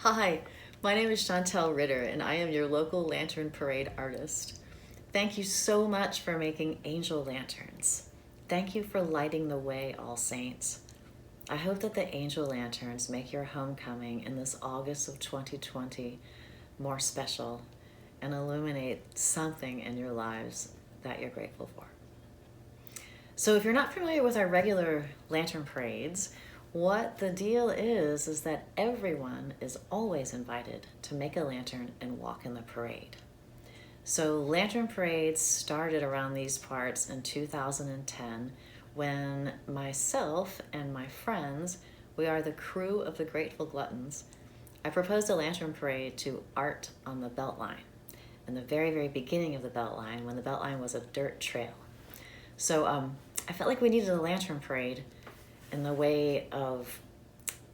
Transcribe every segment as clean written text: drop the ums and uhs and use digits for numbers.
Hi, my name is Chantelle Rytter, and I am your local Lantern Parade artist. Thank you so much for making angel lanterns. Thank you for lighting the way, All Saints. I hope that the angel lanterns make your homecoming in this August of 2020 more special and illuminate something in your lives that you're grateful for. So if you're not familiar with our regular lantern parades, what the deal is that everyone is always invited to make a lantern and walk in the parade. So lantern parades started around these parts in 2010 when myself and my friends, we are the crew of the Grateful Gluttons, I proposed a lantern parade to art on the Beltline, in the very, very beginning of the Beltline, when the Beltline was a dirt trail. So I felt like we needed a lantern parade in the way of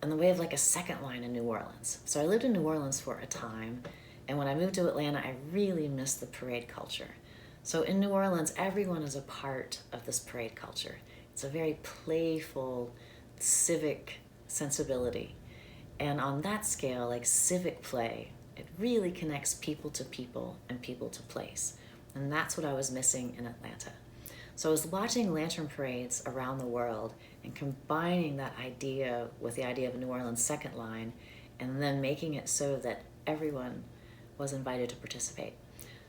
like a second line in New Orleans. So I lived in New Orleans for a time, and when I moved to Atlanta, I really missed the parade culture. So in New Orleans, everyone is a part of this parade culture. It's a very playful, civic sensibility. And on that scale, like civic play, it really connects people to people and people to place. And that's what I was missing in Atlanta. So I was watching lantern parades around the world and combining that idea with the idea of New Orleans second line, and then making it so that everyone was invited to participate.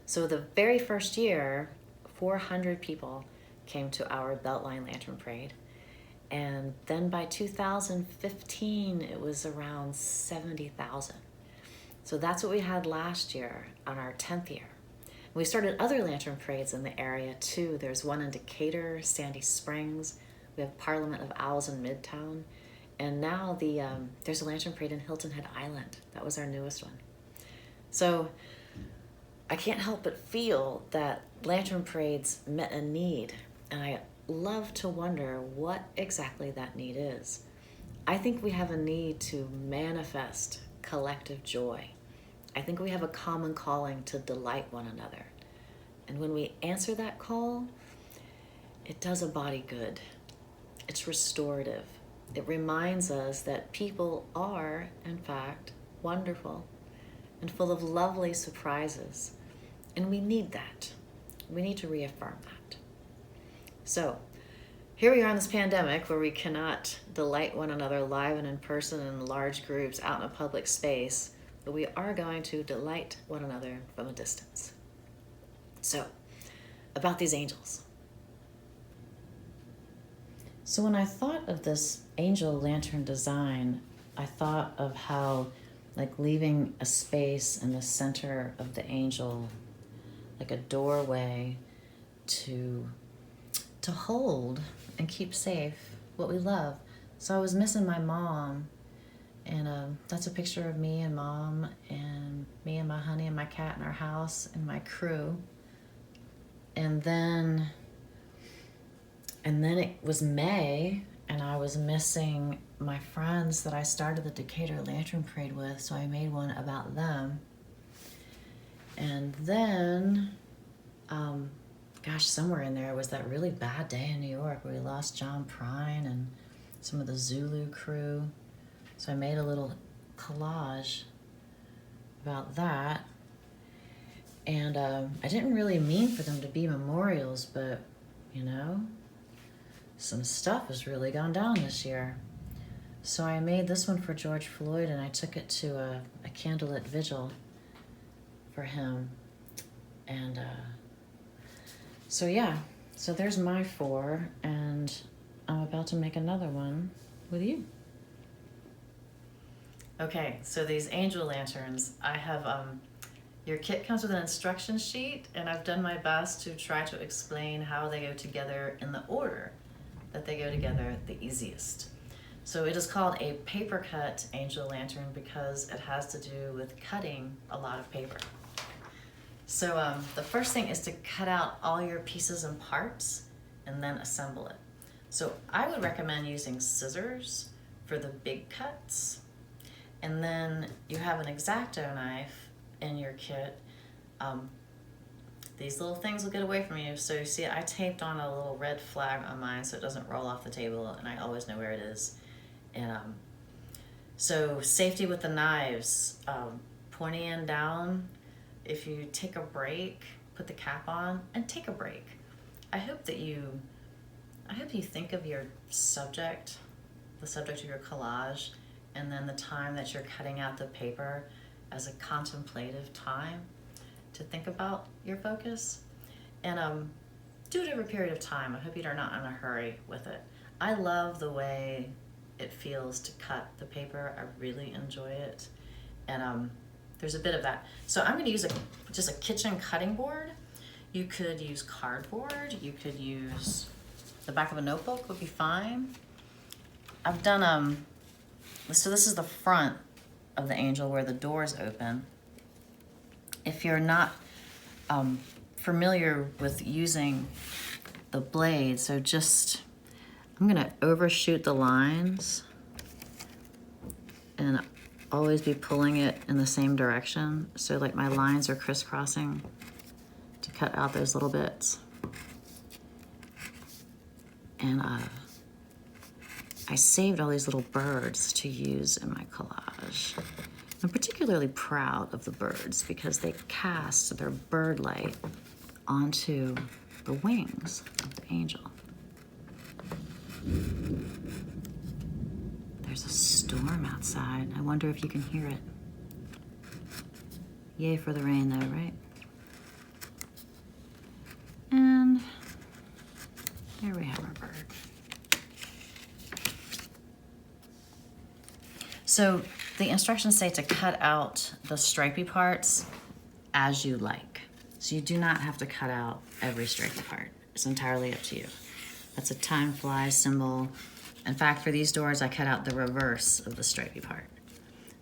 So the very first year, 400 people came to our Beltline Lantern Parade. And then by 2015, it was around 70,000. So that's what we had last year on our 10th year. We started other lantern parades in the area too. There's one in Decatur, Sandy Springs. We have Parliament of Owls in Midtown. And now there's a lantern parade in Hilton Head Island. That was our newest one. So I can't help but feel that lantern parades met a need. And I love to wonder what exactly that need is. I think we have a need to manifest collective joy. I think we have a common calling to delight one another. And when we answer that call, it does a body good. It's restorative. It reminds us that people are, in fact, wonderful and full of lovely surprises. And we need that. We need to reaffirm that. So, here we are in this pandemic where we cannot delight one another live and in person in large groups out in a public space, but we are going to delight one another from a distance. So, about these angels. So when I thought of this angel lantern design, I thought of how like leaving a space in the center of the angel, like a doorway to hold and keep safe what we love. So I was missing my mom, and that's a picture of me and mom and me and my honey and my cat in our house and my crew. And then it was May, and I was missing my friends that I started the Decatur Lantern Parade with, so I made one about them. And then, somewhere in there was that really bad day in New York where we lost John Prine and some of the Zulu crew. So I made a little collage about that. And I didn't really mean for them to be memorials, but, some stuff has really gone down this year. So I made this one for George Floyd, and I took it to a candlelit vigil for him. And so there's my 4, and I'm about to make another one with you. Okay, so these angel lanterns, I have, your kit comes with an instruction sheet, and I've done my best to try to explain how they go together in the order that they go together the easiest. So it is called a paper cut angel lantern because it has to do with cutting a lot of paper. So the first thing is to cut out all your pieces and parts and then assemble it. So I would recommend using scissors for the big cuts. And then you have an X-Acto knife in your kit. These little things will get away from you. So you see, I taped on a little red flag on mine so it doesn't roll off the table, and I always know where it is. And So safety with the knives, pointy end down. If you take a break, put the cap on and take a break. I hope you think of your subject, the subject of your collage, and then the time that you're cutting out the paper as a contemplative time to think about your focus. And do it over a period of time. I hope you're not in a hurry with it. I love the way it feels to cut the paper. I really enjoy it. And there's a bit of that. So I'm gonna use just a kitchen cutting board. You could use cardboard. You could use the back of a notebook would be fine. I've done, so this is the front of the angel where the doors open. If you're not familiar with using the blade, so I'm gonna overshoot the lines and always be pulling it in the same direction. So like my lines are crisscrossing to cut out those little bits. And I saved all these little birds to use in my collage. I'm particularly proud of the birds because they cast their bird light onto the wings of the angel. There's a storm outside. I wonder if you can hear it. Yay for the rain though, right? And there we have our bird. So the instructions say to cut out the stripy parts as you like. So you do not have to cut out every stripy part. It's entirely up to you. That's a time flies symbol. In fact, for these doors, I cut out the reverse of the stripy part.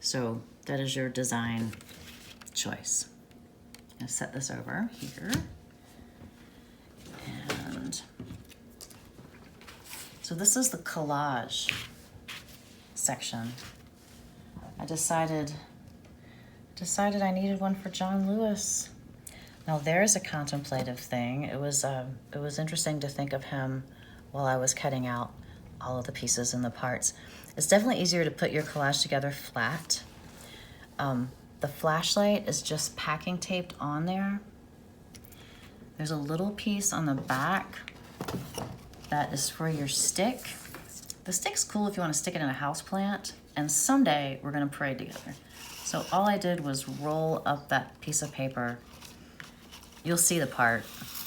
So that is your design choice. I'm gonna set this over here. And so this is the collage section. I decided I needed one for John Lewis. Now there's a contemplative thing. It was interesting to think of him while I was cutting out all of the pieces and the parts. It's definitely easier to put your collage together flat. The flashlight is just packing taped on there. There's a little piece on the back that is for your stick. The stick's cool if you want to stick it in a house plant, and someday we're gonna parade together. So all I did was roll up that piece of paper. You'll see the part.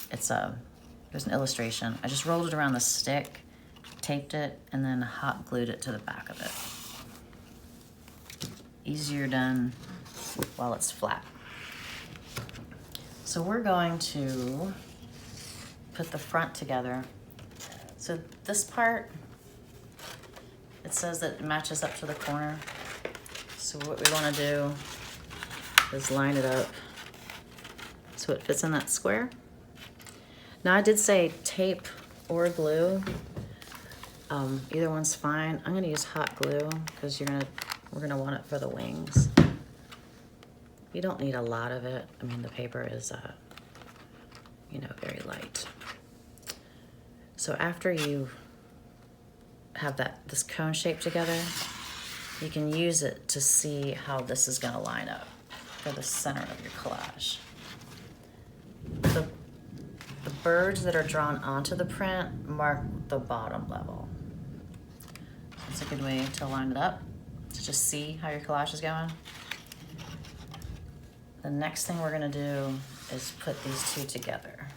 There's an illustration. I just rolled it around the stick, taped it, and then hot glued it to the back of it. Easier done while it's flat. So we're going to put the front together. So this part, it says that it matches up to the corner. So what we want to do is line it up so it fits in that square. Now I did say tape or glue. Either one's fine. I'm gonna use hot glue because we're gonna want it for the wings. You don't need a lot of it. I mean, the paper is, very light. So after you have this cone shape together, you can use it to see how this is gonna line up for the center of your collage. The birds that are drawn onto the print mark the bottom level. That's a good way to line it up, to just see how your collage is going. The next thing we're gonna do is put these two together.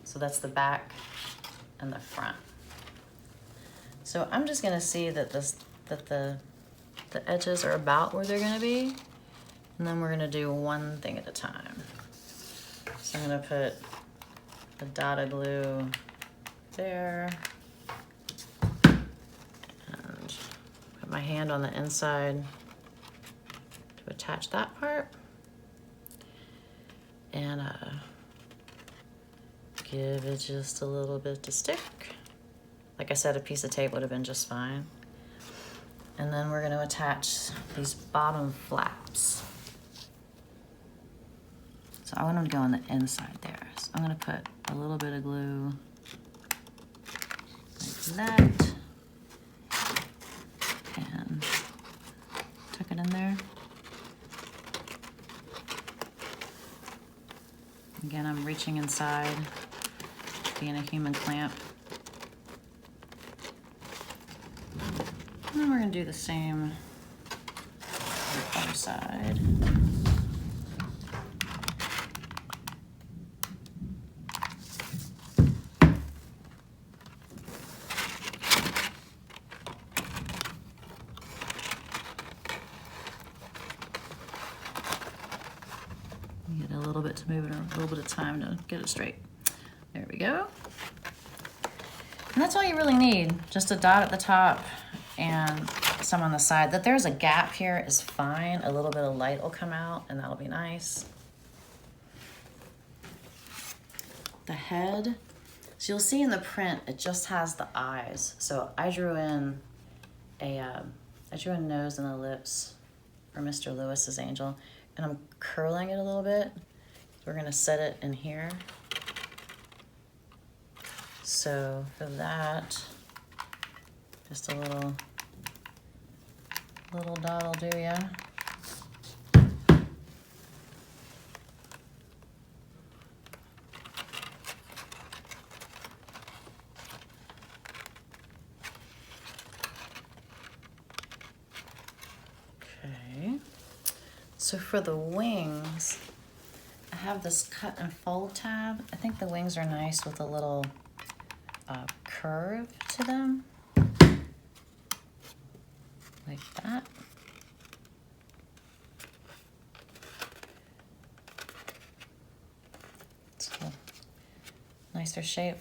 So that's the back and the front. So I'm just gonna see that the edges are about where they're gonna be, and then we're gonna do one thing at a time. So I'm gonna put a dot of glue there, and put my hand on the inside to attach that part, and give it just a little bit to stick. Like I said, a piece of tape would have been just fine. And then we're gonna attach these bottom flaps. So I want them to go on the inside there. So I'm gonna put a little bit of glue like that. it in there. Again, I'm reaching inside, being a human clamp. And then we're gonna do the same on the other side. Get a little bit to move it, a little bit of time to get it straight. There we go. And that's all you really need, just a dot at the top and some on the side. That there's a gap here is fine. A little bit of light will come out and that'll be nice. The head, so you'll see in the print, it just has the eyes. So I drew in a nose and the lips for Mr. Lewis's angel, and I'm curling it a little bit. We're gonna set it in here. So for that, just a little dot will do ya. Okay. So for the wings, I have this cut and fold tab. I think the wings are nice with a little curve to them, like that. It's a nicer shape.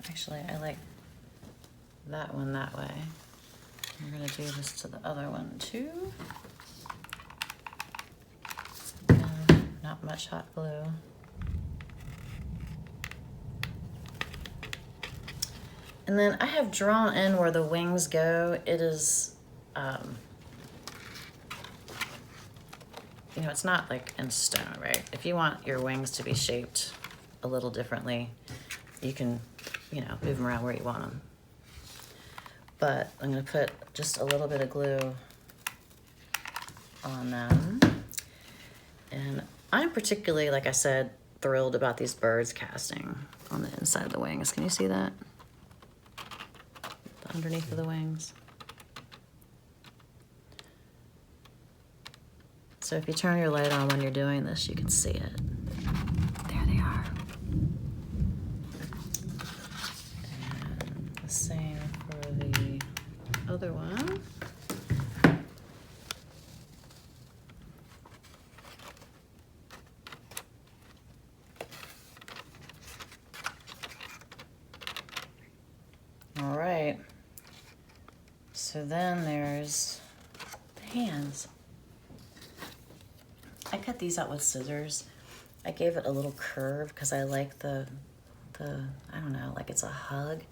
Actually, I like that one that way. We're gonna do this to the other one too. And not much hot glue. And then I have drawn in where the wings go. It is, you know, it's not like in stone, right? If you want your wings to be shaped a little differently, you can, you know, move them around where you want them. But I'm gonna put just a little bit of glue on them. And I'm particularly, like I said, thrilled about these birds casting on the inside of the wings. Can you see that? Underneath of the wings. So if you turn your light on when you're doing this, you can see it. There they are. And the same for the other one. All right. So then there's the hands. I cut these out with scissors. I gave it a little curve because I like the I don't know, like it's a hug.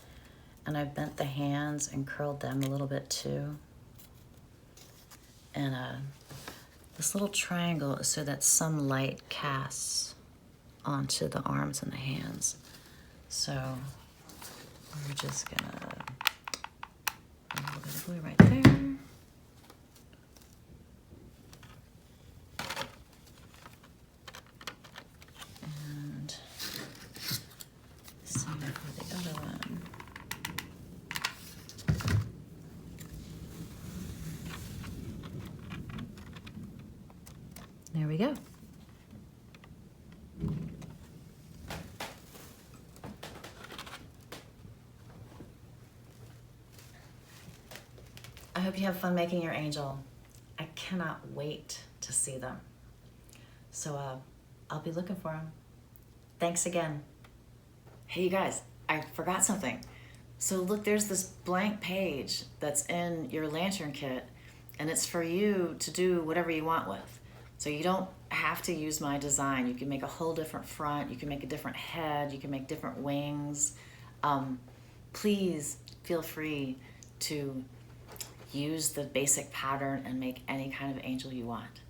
And I bent the hands and curled them a little bit too. And this little triangle is so that some light casts onto the arms and the hands. So we're just gonna a little bit of glue right there. And same for the other one. There we go. I hope you have fun making your angel. I cannot wait to see them. So I'll be looking for them. Thanks again. Hey you guys, I forgot something. So look, there's this blank page that's in your lantern kit, and it's for you to do whatever you want with. So you don't have to use my design. You can make a whole different front, you can make a different head, you can make different wings. Please feel free to use the basic pattern and make any kind of angel you want.